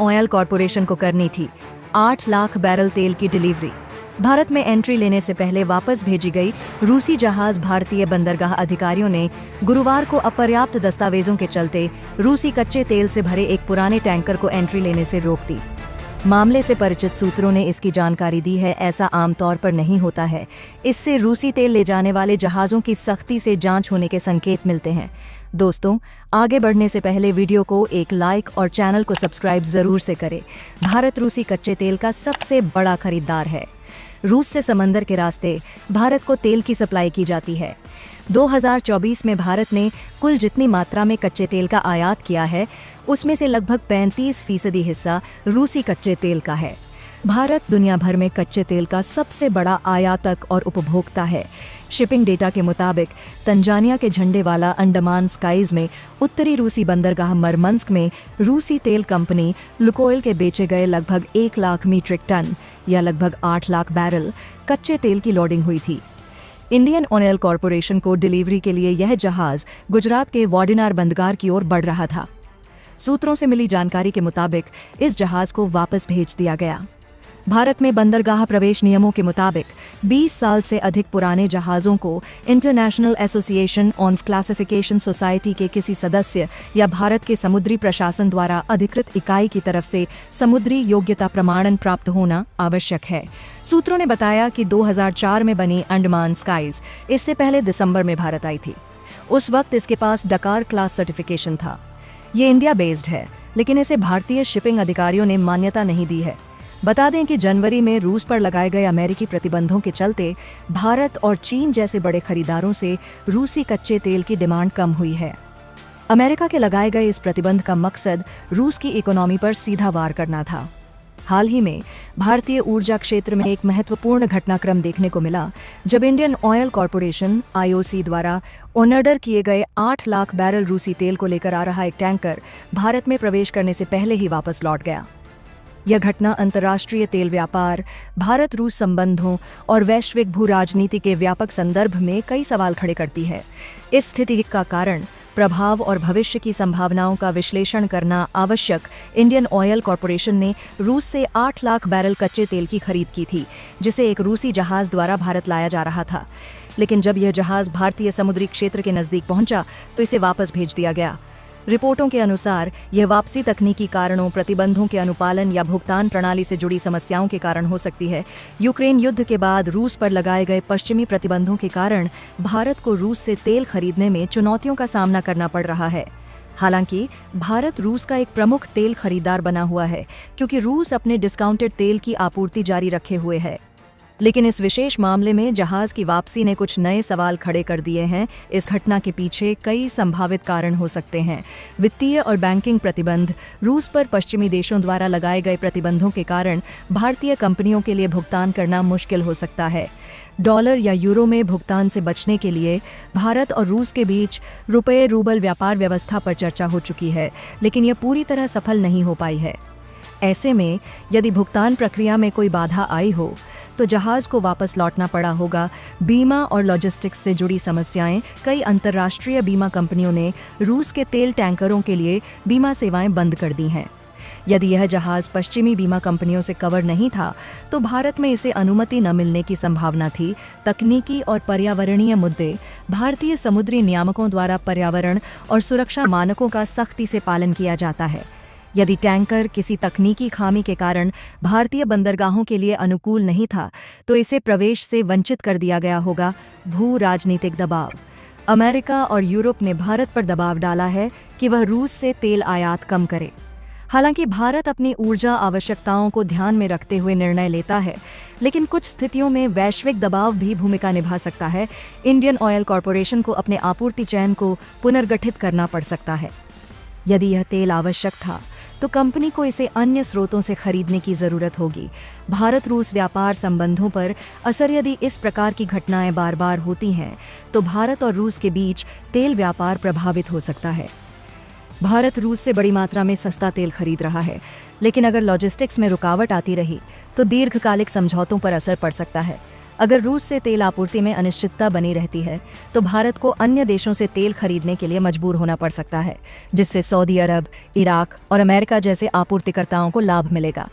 Oil corporation को करनी थी 8 लाख बैरल तेल की डिलीवरी। भारत में एंट्री लेने से पहले वापस भेजी गई रूसी जहाज भारतीय बंदरगाह अधिकारियों ने गुरुवार को अपर्याप्त दस्तावेजों के चलते रूसी कच्चे तेल से भरे एक पुराने टैंकर को एंट्री लेने से रोक दी। मामले से परिचित सूत्रों ने इसकी जानकारी दी है। ऐसा आमतौर पर नहीं होता है। इससे रूसी तेल ले जाने वाले जहाज़ों की सख्ती से जांच होने के संकेत मिलते हैं। दोस्तों, आगे बढ़ने से पहले वीडियो को एक लाइक और चैनल को सब्सक्राइब जरूर से करें। भारत रूसी कच्चे तेल का सबसे बड़ा खरीदार है। रूस से समंदर के रास्ते भारत को तेल की सप्लाई की जाती है। 2024 में भारत ने कुल जितनी मात्रा में कच्चे तेल का आयात किया है, उसमें से लगभग 35% हिस्सा रूसी कच्चे तेल का है। भारत दुनिया भर में कच्चे तेल का सबसे बड़ा आयातक और उपभोक्ता है। शिपिंग डेटा के मुताबिक तंजानिया के झंडे वाला अंडमान स्काइज में उत्तरी रूसी बंदरगाह मरमंस्क में रूसी तेल कंपनी लुकोइल के बेचे गए लगभग 1 लाख मीट्रिक टन या लगभग 8 लाख बैरल कच्चे तेल की लोडिंग हुई थी। इंडियन ऑयल कॉरपोरेशन को डिलीवरी के लिए यह जहाज गुजरात के वाडिनार बंदरगाह की ओर बढ़ रहा था। सूत्रों से मिली जानकारी के मुताबिक इस जहाज को वापस भेज दिया गया। भारत में बंदरगाह प्रवेश नियमों के मुताबिक 20 साल से अधिक पुराने जहाज़ों को international association on classification society के किसी सदस्य या भारत के समुद्री प्रशासन द्वारा अधिकृत इकाई की तरफ से समुद्री योग्यता प्रमाणन प्राप्त होना आवश्यक है। सूत्रों ने बताया कि 2004 में बनी अंडमान स्काइज इससे पहले दिसंबर में भारत आई थी। उस वक्त इसके पास डकार क्लास सर्टिफिकेशन था। ये इंडिया बेस्ड है, लेकिन इसे भारतीय शिपिंग अधिकारियों ने मान्यता नहीं दी है। बता दें कि जनवरी में रूस पर लगाए गए अमेरिकी प्रतिबंधों के चलते भारत और चीन जैसे बड़े खरीदारों से रूसी कच्चे तेल की डिमांड कम हुई है। अमेरिका के लगाए गए इस प्रतिबंध का मकसद रूस की इकोनॉमी पर सीधा वार करना था। हाल ही में भारतीय ऊर्जा क्षेत्र में एक महत्वपूर्ण घटनाक्रम देखने को मिला, जब इंडियन ऑयल कॉरपोरेशन (IOC) द्वारा ऑर्डर किए गए 8 लाख बैरल रूसी तेल को लेकर आ रहा एक टैंकर भारत में प्रवेश करने से पहले ही वापस लौट गया। यह घटना अंतर्राष्ट्रीय तेल व्यापार, भारत रूस संबंधों और वैश्विक भू राजनीति के व्यापक संदर्भ में कई सवाल खड़े करती है। इस स्थिति का कारण, प्रभाव और भविष्य की संभावनाओं का विश्लेषण करना आवश्यक। इंडियन ऑयल कॉरपोरेशन ने रूस से 8 लाख बैरल कच्चे तेल की खरीद की थी, जिसे एक रूसी जहाज द्वारा भारत लाया जा रहा था। लेकिन जब यह जहाज भारतीय समुद्री क्षेत्र के नज़दीक पहुंचा तो इसे वापस भेज दिया गया। रिपोर्टों के अनुसार यह वापसी तकनीकी कारणों, प्रतिबंधों के अनुपालन या भुगतान प्रणाली से जुड़ी समस्याओं के कारण हो सकती है। यूक्रेन युद्ध के बाद रूस पर लगाए गए पश्चिमी प्रतिबंधों के कारण भारत को रूस से तेल खरीदने में चुनौतियों का सामना करना पड़ रहा है। हालांकि भारत रूस का एक प्रमुख तेल खरीदार बना हुआ है, क्योंकि रूस अपने डिस्काउंटेड तेल की आपूर्ति जारी रखे हुए है। लेकिन इस विशेष मामले में जहाज की वापसी ने कुछ नए सवाल खड़े कर दिए हैं। इस घटना के पीछे कई संभावित कारण हो सकते हैं। वित्तीय और बैंकिंग प्रतिबंध, रूस पर पश्चिमी देशों द्वारा लगाए गए प्रतिबंधों के कारण भारतीय कंपनियों के लिए भुगतान करना मुश्किल हो सकता है। डॉलर या यूरो में भुगतान से बचने के लिए भारत और रूस के बीच रुपये रूबल व्यापार व्यवस्था पर चर्चा हो चुकी है, लेकिन यह पूरी तरह सफल नहीं हो पाई है। ऐसे में यदि भुगतान प्रक्रिया में कोई बाधा आई हो तो जहाज को वापस लौटना पड़ा होगा। बीमा और लॉजिस्टिक्स से जुड़ी समस्याएं, कई अंतर्राष्ट्रीय बीमा कंपनियों ने रूस के तेल टैंकरों के लिए बीमा सेवाएं बंद कर दी हैं। यदि यह जहाज पश्चिमी बीमा कंपनियों से कवर नहीं था तो भारत में इसे अनुमति न मिलने की संभावना थी। तकनीकी और पर्यावरणीय मुद्दे, भारतीय समुद्री नियामकों द्वारा पर्यावरण और सुरक्षा मानकों का सख्ती से पालन किया जाता है। यदि टैंकर किसी तकनीकी खामी के कारण भारतीय बंदरगाहों के लिए अनुकूल नहीं था तो इसे प्रवेश से वंचित कर दिया गया होगा। भू राजनीतिक दबाव, अमेरिका और यूरोप ने भारत पर दबाव डाला है कि वह रूस से तेल आयात कम करे। हालांकि भारत अपनी ऊर्जा आवश्यकताओं को ध्यान में रखते हुए निर्णय लेता है, लेकिन कुछ स्थितियों में वैश्विक दबाव भी भूमिका निभा सकता है। इंडियन ऑयल कॉरपोरेशन को अपने आपूर्ति चैन को पुनर्गठित करना पड़ सकता है। यदि यह तेल आवश्यक था तो कंपनी को इसे अन्य स्रोतों से खरीदने की जरूरत होगी। भारत रूस व्यापार संबंधों पर असर, यदि इस प्रकार की घटनाएं बार बार होती हैं तो भारत और रूस के बीच तेल व्यापार प्रभावित हो सकता है। भारत रूस से बड़ी मात्रा में सस्ता तेल खरीद रहा है, लेकिन अगर लॉजिस्टिक्स में रुकावट आती रही तो दीर्घकालिक समझौतों पर असर पड़ सकता है। अगर रूस से तेल आपूर्ति में अनिश्चितता बनी रहती है तो भारत को अन्य देशों से तेल खरीदने के लिए मजबूर होना पड़ सकता है, जिससे सऊदी अरब, इराक और अमेरिका जैसे आपूर्तिकर्ताओं को लाभ मिलेगा।